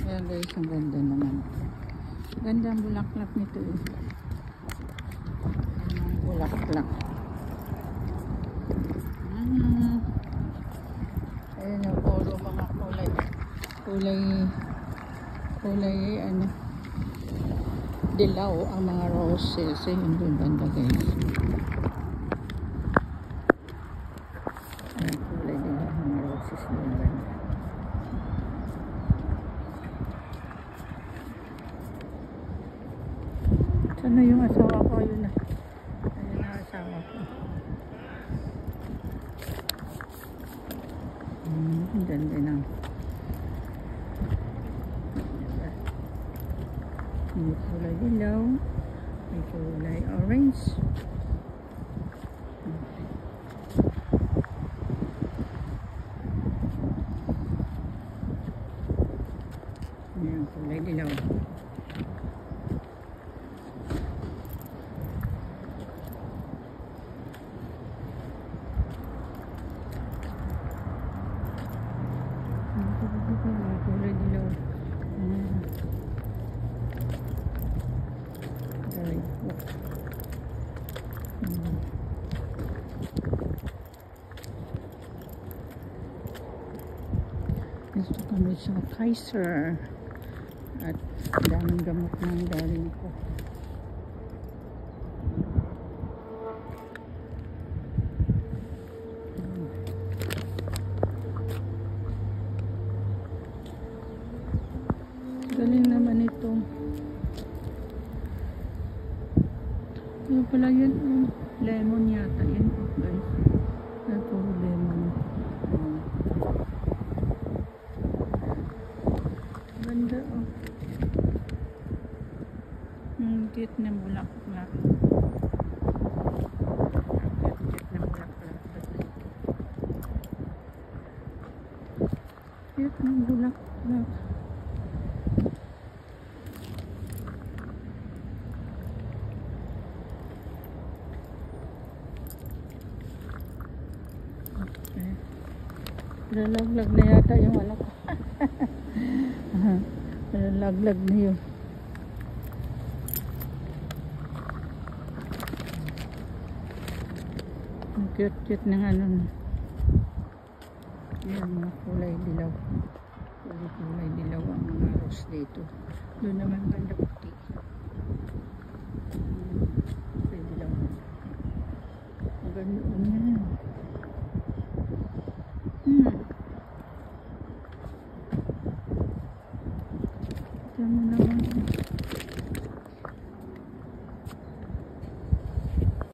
Ayan guys, ang ganda naman. Ganda ang bulaklak nito eh. Ang bulaklak. Ayan yung polo, mga kulay ano, dilaw ang mga roses. Ayan yung banda guys. Ayan, kulay dilaw ang mga roses yung banda. Sana yung asawa ko, yun na. Ayun ang asawa ko. Ang ganda ng may kulay dilaw, may kulay orange. May kulay dilaw. Kulay dilaw. Gusto kami sa Kaiser at daming gamot ng galing ko. Galing naman ito. Ano pala yun? Lemon yata. Yan guys. Ito lemon. Ganda oh. Cute na bulaklak. Cute na bulaklak. Cute na bulaklak. Nalaglag na yata yung anak ko. Nalaglag na yun. Ang cute-cute ng ano. Yan, mga kulay dilaw. Kulay dilaw ang mga rose dito. Doon naman banda puti. Kulay dilaw. Maganda yan. Ito mo na